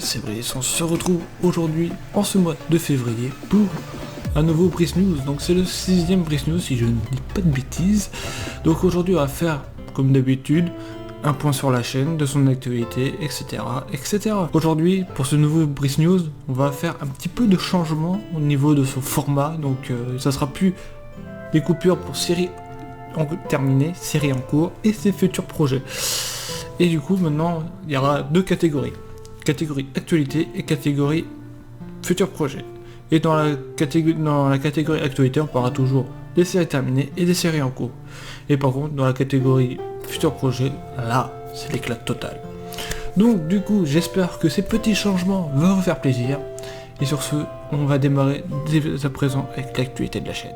c'est vrai, on se retrouve aujourd'hui, en ce mois de février, pour un nouveau Brice News. Donc c'est le 6ème Brice News, si je ne dis pas de bêtises. Donc aujourd'hui on va faire, comme d'habitude, un point sur la chaîne, de son actualité, etc. etc. Aujourd'hui, pour ce nouveau Brice News, on va faire un petit peu de changement au niveau de son format. Donc ça sera plus des coupures pour séries terminées, séries en cours et ses futurs projets. Et du coup maintenant il y aura deux catégories. Catégorie actualité et catégorie futurs projets. Et dans la catégorie actualité on parlera toujours des séries terminées et des séries en cours. Et par contre dans la catégorie futurs projets, là c'est l'éclat total. Donc du coup j'espère que ces petits changements vont vous faire plaisir. Et sur ce, on va démarrer dès à présent avec l'actualité de la chaîne.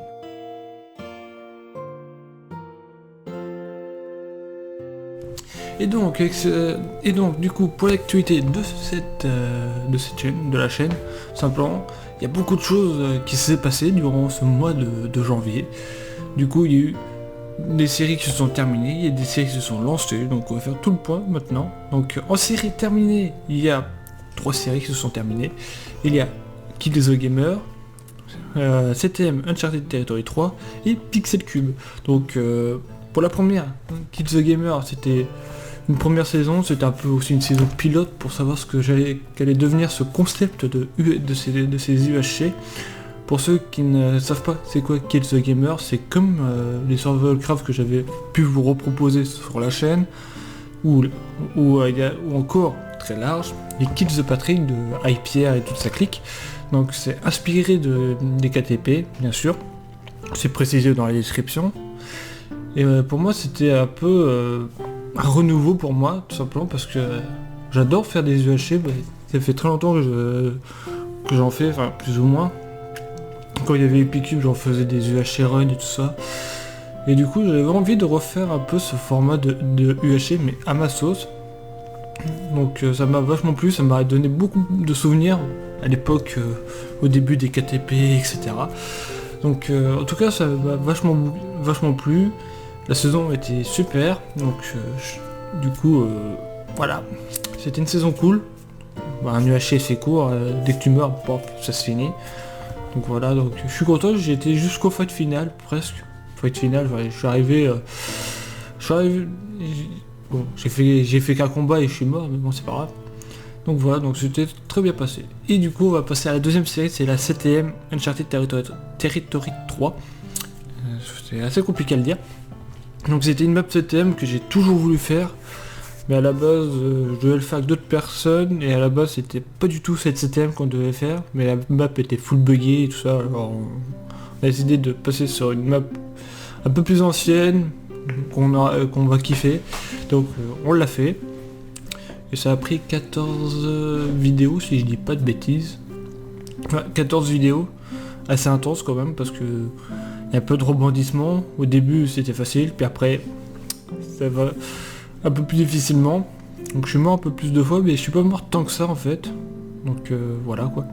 Et donc du coup pour l'actualité de cette chaîne, de la chaîne, simplement, il y a beaucoup de choses qui s'est passé durant ce mois de janvier. Du coup il y a eu des séries qui se sont terminées, il y a des séries qui se sont lancées, donc on va faire tout le point maintenant. Donc en série terminée, il y a 3 séries qui se sont terminées. Il y a Kill the Gamer, 7ème Uncharted Territory 3 et Pixel Cube. Donc pour la première, Kill the Gamer, c'était une première saison, c'était un peu aussi une saison pilote pour savoir qu'allait devenir ce concept de ces UHC. Pour ceux qui ne savent pas c'est quoi Kill the Gamer, c'est comme les Survival Craft que j'avais pu vous reproposer sur la chaîne, ou encore très large, les Kill the Patrick de iPierre et toute sa clique. Donc c'est inspiré des KTP, bien sûr, c'est précisé dans la description. Et pour moi c'était un peu un renouveau pour moi, tout simplement parce que j'adore faire des UHC, ça fait très longtemps que j'en fais, enfin plus ou moins. Quand il y avait Epic Cube, j'en faisais des UHC run et tout ça. Et du coup j'avais envie de refaire un peu ce format de UHC mais à ma sauce. Donc ça m'a vachement plu, ça m'a donné beaucoup de souvenirs à l'époque, au début des KTP, etc. Donc en tout cas ça m'a vachement plu. La saison était super, donc du coup voilà, c'était une saison cool. Un UHC c'est court, dès que tu meurs, ça se finit. Donc voilà, donc je suis content, j'ai été jusqu'au fight final, presque. Fight final, je suis arrivé, bon, j'ai fait qu'un combat et je suis mort, mais bon c'est pas grave. Donc voilà, donc c'était très bien passé. Et du coup on va passer à la deuxième série, c'est la 7ème Uncharted Territory 3. C'est assez compliqué à le dire. Donc c'était une map 7ème que j'ai toujours voulu faire, mais à la base je devais le faire avec d'autres personnes, et à la base c'était pas du tout cette 7ème qu'on devait faire, mais la map était full buggée et tout ça, alors on a décidé de passer sur une map un peu plus ancienne, qu'on va kiffer, donc on l'a fait, et ça a pris 14 vidéos si je dis pas de bêtises, enfin, 14 vidéos, assez intense quand même, parce que il y a un peu de rebondissement. Au début c'était facile, puis après ça va un peu plus difficilement. Donc je suis mort un peu plus de fois, mais je suis pas mort tant que ça en fait. Donc voilà quoi.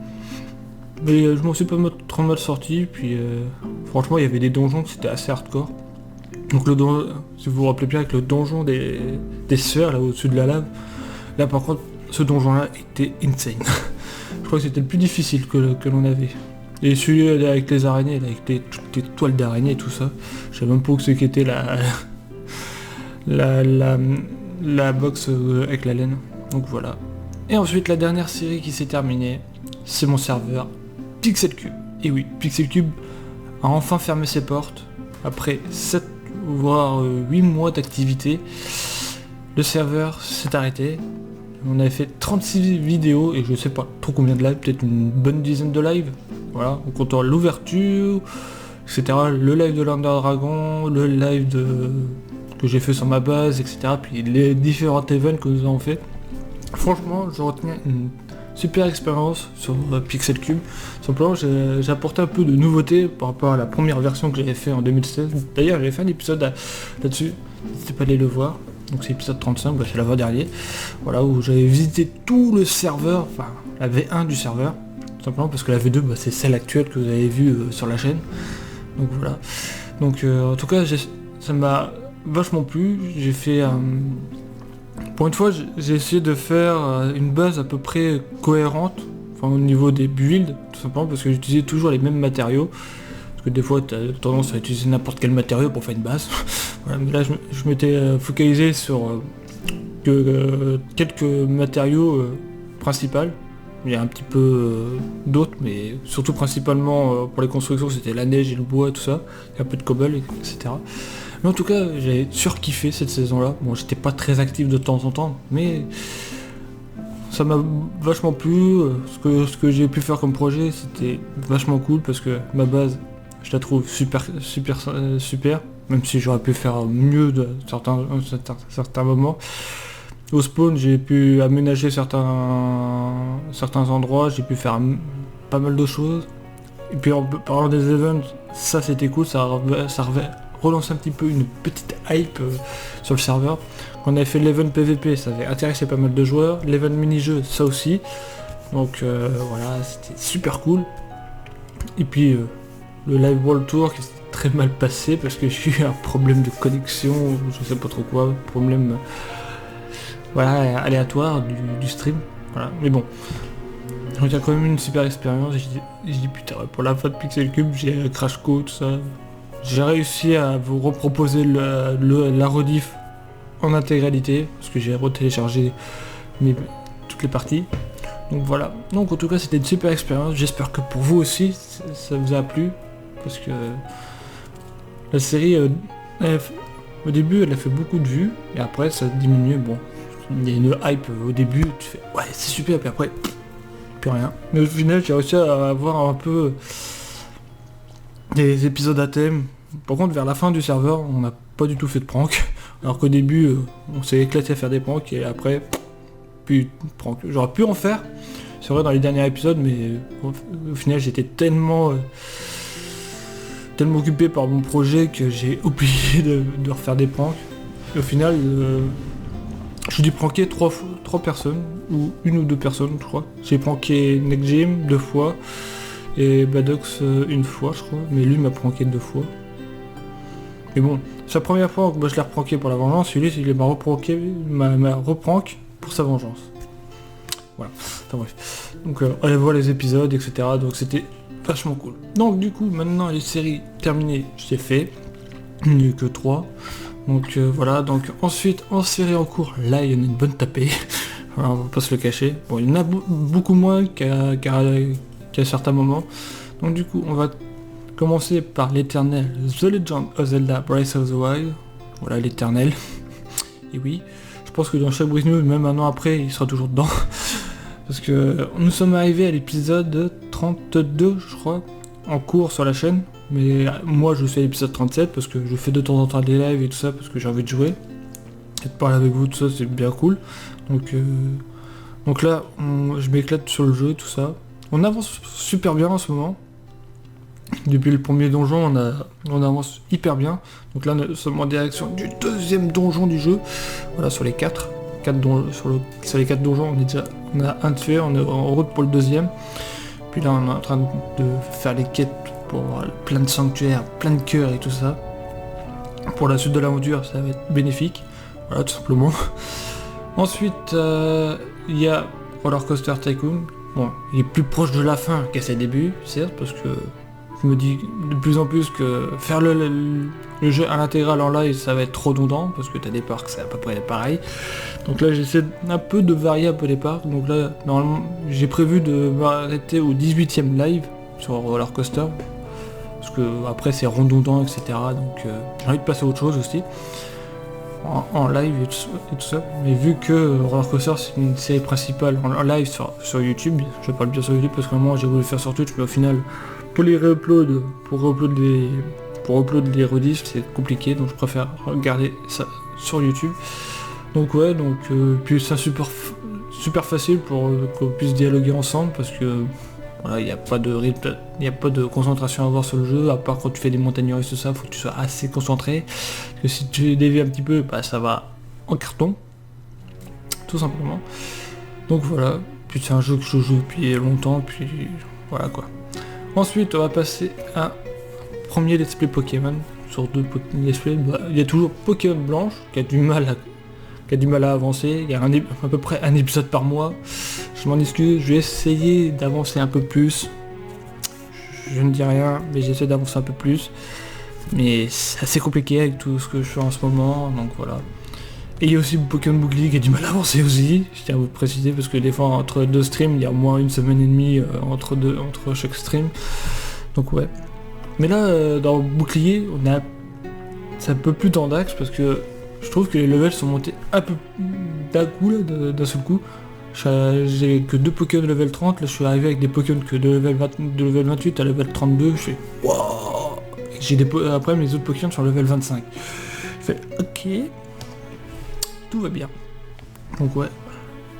Mais je m'en suis pas trop mal sorti, puis franchement il y avait des donjons que c'était assez hardcore. Donc le donjon, si vous vous rappelez bien, avec le donjon des sphères là au-dessus de la lave, là par contre ce donjon là était insane. Je crois que c'était le plus difficile que l'on avait. Et celui avec les araignées, là, avec toutes les toiles d'araignées et tout ça, je savais même pas ce qu'était la box avec la laine. Donc voilà. Et ensuite la dernière série qui s'est terminée, c'est mon serveur Pixel Cube. Et oui, Pixel Cube a enfin fermé ses portes. Après 7 voire 8 mois d'activité, le serveur s'est arrêté. On avait fait 36 vidéos et je sais pas trop combien de lives, peut-être une bonne dizaine de lives. Voilà, on compte l'ouverture, etc. Le live de l'Under Dragon, le live que j'ai fait sur ma base, etc. Puis les différents events que nous avons fait. Franchement, je retiens une super expérience sur Pixel Cube. Simplement, j'ai apporté un peu de nouveauté par rapport à la première version que j'avais fait en 2016. D'ailleurs, j'avais fait un épisode là-dessus, n'hésitez pas à aller le voir. Donc c'est l'épisode 35, c'est l'avant-dernier. Voilà, où j'avais visité tout le serveur, enfin la V1 du serveur. Simplement parce que la V2 c'est celle actuelle que vous avez vue sur la chaîne. Donc voilà. Donc en tout cas ça m'a vachement plu. J'ai fait Pour une fois, j'ai essayé de faire une base à peu près cohérente, enfin au niveau des builds, tout simplement parce que j'utilisais toujours les mêmes matériaux. Parce que des fois, tu as tendance à utiliser n'importe quel matériau pour faire une base. Voilà, mais là, je m'étais focalisé sur quelques matériaux principaux. Il y a un petit peu d'autres, mais surtout principalement pour les constructions, c'était la neige et le bois, tout ça, et un peu de cobble, etc. Mais en tout cas, j'ai surkiffé cette saison-là. Bon, j'étais pas très actif de temps en temps, mais ça m'a vachement plu. Ce que j'ai pu faire comme projet, c'était vachement cool parce que ma base, je la trouve super, même si j'aurais pu faire mieux de certains moments. Au spawn, j'ai pu aménager certains endroits, j'ai pu faire pas mal de choses. Et puis en parlant des events, ça c'était cool, ça relance un petit peu une petite hype sur le serveur. Quand on avait fait l'event PVP, ça avait intéressé pas mal de joueurs. L'event mini-jeu, ça aussi. Donc voilà, c'était super cool. Et puis le live world tour qui s'est très mal passé parce que j'ai eu un problème de connexion, je sais pas trop quoi, problème voilà, aléatoire du stream. Voilà. Mais bon, donc il y a quand même une super expérience. Et je dis putain, pour la fin de Pixel Cube, j'ai un crash code, tout ça. J'ai réussi à vous reproposer la rediff en intégralité, parce que j'ai retéléchargé toutes les parties. Donc voilà. Donc en tout cas, c'était une super expérience. J'espère que pour vous aussi, ça vous a plu. Parce que la série, au début, elle a fait beaucoup de vues. Et après, ça a diminué. Bon, il y a une hype au début. Tu fais, ouais, c'est super. Puis après, plus rien. Mais au final, j'ai réussi à avoir un peu des épisodes à thème. Par contre, vers la fin du serveur, on n'a pas du tout fait de prank. Alors qu'au début, on s'est éclaté à faire des pranks et après, plus de prank. J'aurais pu en faire, c'est vrai, dans les derniers épisodes, mais au final, j'étais tellement occupé par mon projet que j'ai oublié de refaire des pranks. Et au final, j'ai dû pranker trois personnes, ou une ou deux personnes, je crois. J'ai pranké NextGym 2 fois, et Badox 1 fois, je crois, mais lui m'a pranké 2 fois. Mais bon, c'est la première fois que je l'ai repranké pour la vengeance, lui il m'a reprank pour sa vengeance. Voilà, enfin bref. Donc allez voir les épisodes, etc. Donc c'était vachement cool. Donc du coup, maintenant les séries terminées, j'ai fait. Il n'y a eu que 3. Donc voilà, donc ensuite en série en cours, là il y en a une bonne tapée. Voilà, on va pas se le cacher. Bon, il y en a beaucoup moins qu'à certains moments. Donc du coup, on va commencer par l'éternel The Legend of Zelda Breath of the Wild. Voilà, l'éternel. Et oui, je pense que dans chaque Breath News, même un an après, il sera toujours dedans. Parce que nous sommes arrivés à l'épisode 32, je crois, en cours sur la chaîne. Mais moi, je fais l'épisode 37 parce que je fais de temps en temps des lives et tout ça parce que j'ai envie de jouer. Et de parler avec vous, tout ça, c'est bien cool. Donc là, je m'éclate sur le jeu, tout ça. On avance super bien en ce moment. Depuis le premier donjon, on avance hyper bien. Donc là, nous sommes en direction du deuxième donjon du jeu. Voilà, sur les 4 sur les 4 donjons, on a un de fait, on est en route pour le deuxième. Puis là, on est en train de faire les quêtes pour avoir plein de sanctuaires, plein de cœurs et tout ça. Pour la suite de l'aventure, ça va être bénéfique. Voilà, tout simplement. Ensuite, il y a Roller Coaster Tycoon. Bon, il est plus proche de la fin qu'à ses débuts, certes, parce que je me dis de plus en plus que faire le jeu à l'intégrale en live, ça va être trop redondant, parce que t'as des parcs, c'est à peu près pareil. Donc là, j'essaie un peu de varier un peu les parcs. Donc là, normalement, j'ai prévu de m'arrêter au 18ème live sur Roller Coaster. Parce que après, c'est redondant, etc. Donc j'ai envie de passer à autre chose aussi. En live et tout ça, mais vu que Roller Coaster c'est une série principale en live sur YouTube, je parle bien sur YouTube parce qu'à un moment j'ai voulu le faire sur Twitch, mais au final pour upload les rediffs c'est compliqué, donc je préfère regarder ça sur YouTube. Donc ouais, puis c'est super facile pour qu'on puisse dialoguer ensemble parce que voilà, il n'y a pas de rythme, il n'y a pas de concentration à avoir sur le jeu, à part quand tu fais des montagnes russes, tout ça, faut que tu sois assez concentré. Parce que si tu dévies un petit peu, bah ça va en carton. Tout simplement. Donc voilà. Puis c'est un jeu que je joue depuis longtemps, puis voilà quoi. Ensuite on va passer à premier let's play Pokémon. Sur 2 let's play, il y a toujours Pokémon Blanche qui a du mal qui a du mal à avancer. Il y a à peu près un épisode par mois. Je m'en excuse, je vais essayer d'avancer un peu plus. Je ne dis rien, mais j'essaie d'avancer un peu plus. Mais c'est assez compliqué avec tout ce que je fais en ce moment, donc voilà. Et il y a aussi Pokémon Bouclier qui a du mal à avancer aussi, je tiens à vous préciser, parce que des fois entre deux streams, il y a au moins une semaine et demie entre chaque stream. Donc ouais. Mais là, dans Bouclier, c'est un peu plus dans d'axe, parce que je trouve que les levels sont montés un peu d'un coup, là, d'un seul coup. J'ai que 2 Pokémon de level 30, là je suis arrivé avec des Pokémon que de level 28 à level 32, je fais waouh. Après mes autres Pokémon sur level 25. Je fais ok, tout va bien. Donc ouais,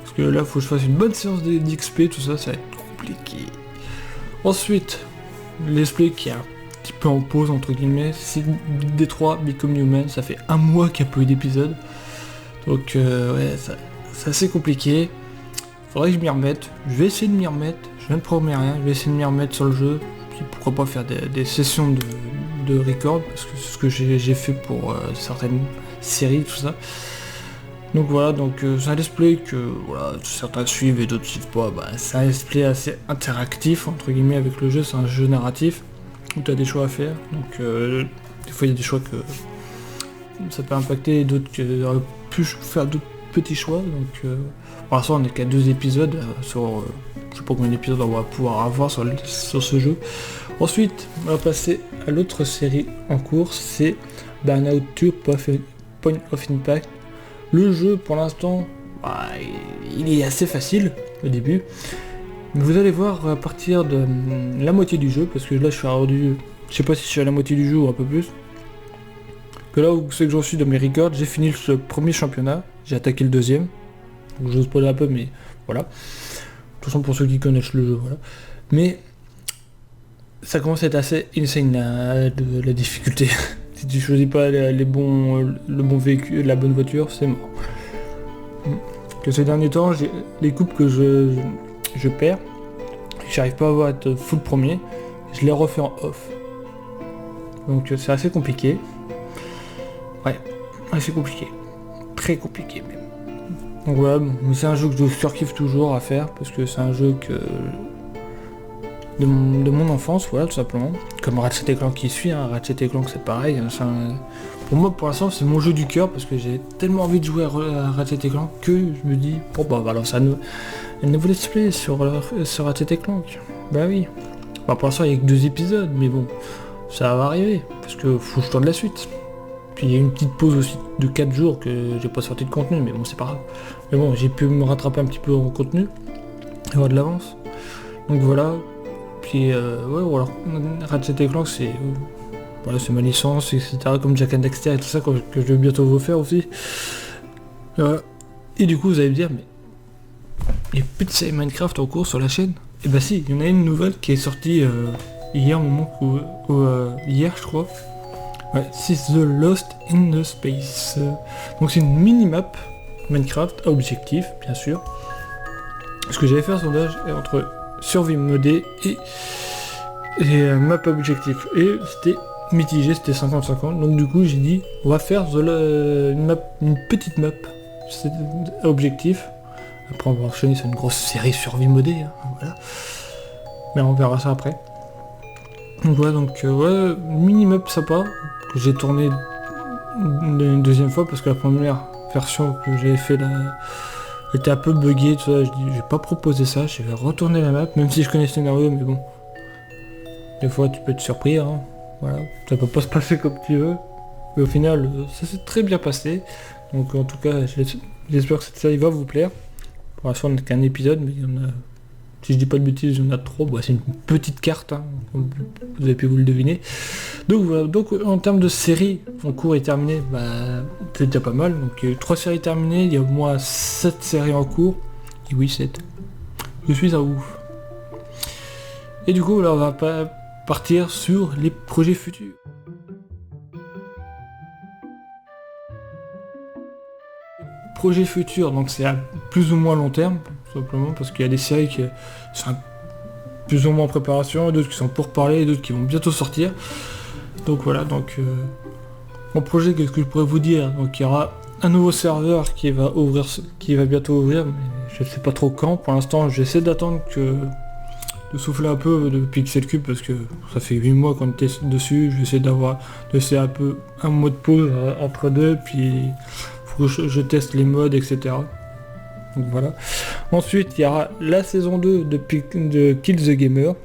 parce que là faut que je fasse une bonne séance d'XP, tout ça, ça va être compliqué. Ensuite, let's play qui est un petit peu en pause entre guillemets, c'est D3 Become Human, ça fait un mois qu'il n'y a pas eu d'épisode. Donc ouais, c'est assez compliqué. Faudrait que je m'y remette, je vais essayer de m'y remettre, je viens de promets rien, je vais essayer de m'y remettre sur le jeu, puis pourquoi pas faire des sessions de record, parce que c'est ce que j'ai fait pour certaines séries, tout ça. Donc voilà, donc c'est un let's play que voilà, certains suivent et d'autres suivent pas, c'est un let's play assez interactif, entre guillemets, avec le jeu, c'est un jeu narratif, où tu as des choix à faire, donc des fois il y a des choix que ça peut impacter, et d'autres qui auraient pu faire d'autres petits choix, donc pour l'instant on n'est qu'à 2 épisodes sur je sais pas combien d'épisodes on va pouvoir avoir sur ce jeu. Ensuite on va passer à l'autre série en cours, c'est Burnout 2 Point of Impact. Le jeu pour l'instant il est assez facile au début, mais vous allez voir à partir de la moitié du jeu, parce que là je suis rendu, je sais pas si je suis à la moitié du jeu ou un peu plus, que là où c'est que j'en suis dans mes records, j'ai fini le premier championnat, j'ai attaqué le deuxième. Donc j'ose spoiler un peu, mais voilà. De toute façon, pour ceux qui connaissent le jeu, voilà. Mais ça commence à être assez insane la difficulté. Si tu choisis pas le bon véhicule, la bonne voiture, c'est mort. Que ces derniers temps, les coupes que je perds, j'arrive pas à être full premier, je les refais en off. Donc c'est assez compliqué. Ouais, assez compliqué. Très compliqué même. Donc voilà, c'est un jeu que je surkiffe toujours à faire, parce que c'est un jeu de mon enfance, voilà, tout simplement. Comme Ratchet & Clank qui suit, Ratchet & Clank c'est pareil. Pour moi, pour l'instant, c'est mon jeu du cœur, parce que j'ai tellement envie de jouer à Ratchet & Clank que je me dis, bon bah voilà, c'est un nouveau let's play sur Ratchet & Clank. Bah oui. Pour l'instant, il n'y a que 2 épisodes, mais bon, ça va arriver, parce que faut que je tourne la suite. Puis il y a une petite pause aussi de 4 jours que j'ai pas sorti de contenu, mais bon c'est pas grave. Mais bon, j'ai pu me rattraper un petit peu en contenu, et avoir de l'avance. Donc voilà. Puis ouais voilà, Ratchet & Clank c'est voilà, c'est ma licence, etc. Comme Jak and Daxter et tout ça que je vais bientôt vous faire aussi. Voilà. Et du coup vous allez me dire, mais il y a plus de série Minecraft en cours sur la chaîne? Et bah si, il y en a une nouvelle qui est sortie hier, au moment où hier je crois. Ouais, c'est The Lost in the Space. Donc c'est une mini-map Minecraft à objectif, bien sûr. Parce que j'avais fait un sondage entre survie modée et map objectif. Et c'était mitigé, c'était 50-50. Donc du coup j'ai dit, on va faire une petite map à objectif. Après on va enchaîner sur une grosse série survie modée. Voilà. Mais on verra ça après. Donc voilà, ouais, mini-map sympa. Que j'ai tourné une deuxième fois parce que la première version que j'avais fait là était un peu buggée, tout ça. Je dis, j'ai pas proposé ça, je vais retourner la map, même si je connais le scénario, mais bon. Des fois tu peux être surpris, voilà. Ça peut pas se passer comme tu veux. Mais au final, ça s'est très bien passé. Donc en tout cas, j'espère que cette série va vous plaire. Pour l'instant, on n'a qu'un épisode, mais il y en a. Si je dis pas de bêtises, il y en a 3, c'est une petite carte, comme vous avez pu vous le deviner. Donc voilà, donc en termes de séries en cours et terminées, c'est déjà pas mal. Donc il y a eu 3 séries terminées, il y a au moins 7 séries en cours. Et oui, 7. Je suis un ouf. Et du coup, là, on va partir sur les projets futurs. Projet futur, donc c'est à plus ou moins long terme, tout simplement, parce qu'il y a des séries qui sont plus ou moins en préparation, d'autres qui sont pour parler, d'autres qui vont bientôt sortir. Donc voilà, donc mon projet, qu'est-ce que je pourrais vous dire? Donc il y aura un nouveau serveur qui va ouvrir, qui va bientôt ouvrir, mais je sais pas trop quand. Pour l'instant, j'essaie d'attendre de souffler un peu de Pixel Cube parce que ça fait 8 mois qu'on était dessus. J'essaie de laisser un peu un mois de pause entre deux, puis faut que je teste les modes, etc. Donc voilà. Ensuite, il y aura la saison 2 de Kill the Gamer.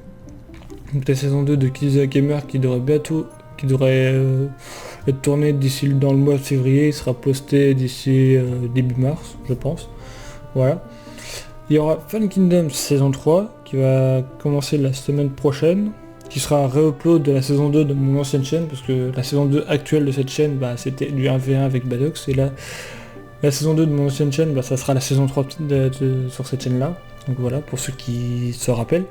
Donc la saison 2 de Kill the Gamer qui devrait être tournée dans le mois de février. Il sera posté d'ici début mars, je pense. Voilà. Il y aura Fallen Kingdom saison 3 qui va commencer la semaine prochaine, qui sera un re-upload de la saison 2 de mon ancienne chaîne, parce que la saison 2 actuelle de cette chaîne, c'était du 1v1 avec Badox, et là, la saison 2 de mon ancienne chaîne, ça sera la saison 3 sur cette chaîne-là. Donc voilà, pour ceux qui se rappellent.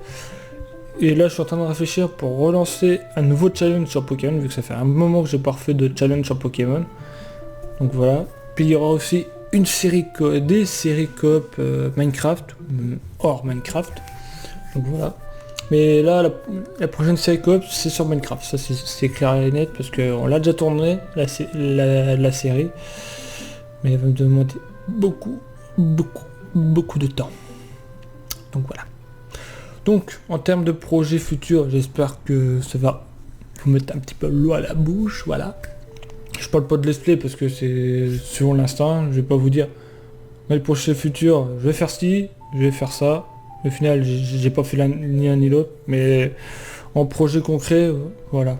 Et là, je suis en train de réfléchir pour relancer un nouveau challenge sur Pokémon, vu que ça fait un moment que j'ai pas refait de challenge sur Pokémon. Donc voilà. Puis il y aura aussi des séries coop Minecraft, hors Minecraft. Donc voilà. Mais là, la prochaine série coop, c'est sur Minecraft. Ça, c'est clair et net, parce qu'on l'a déjà tourné, la série. Mais elle va me demander beaucoup de temps. Donc voilà. Donc, en termes de projets futurs, j'espère que ça va vous mettre un petit peu l'eau à la bouche, voilà. Je parle pas de let's play parce que c'est selon l'instinct, je vais pas vous dire, mais le projet futur, je vais faire ci, je vais faire ça. Au final, j'ai pas fait ni un ni l'autre, mais en projet concret, voilà.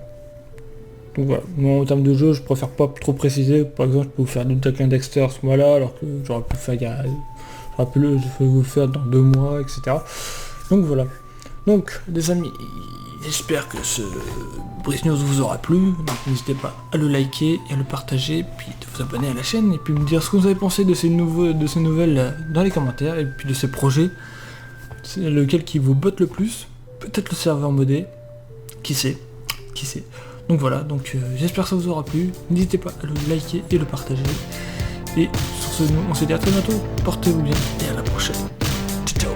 Donc voilà, moi en termes de jeu, je préfère pas trop préciser. Par exemple, je peux vous faire du Jack and Dexter à ce mois-là, alors que j'aurais pu vous le faire dans 2 mois, etc. Donc voilà. Donc les amis, j'espère que ce Brice News vous aura plu. Donc n'hésitez pas à le liker et à le partager, puis de vous abonner à la chaîne, et puis me dire ce que vous avez pensé de ces nouvelles dans les commentaires, et puis de ces projets. C'est lequel qui vous botte le plus. Peut-être le serveur modé. Qui sait. Donc voilà, donc j'espère que ça vous aura plu. N'hésitez pas à le liker et le partager. Et sur ce, on se dit à très bientôt. Portez-vous bien et à la prochaine. Ciao.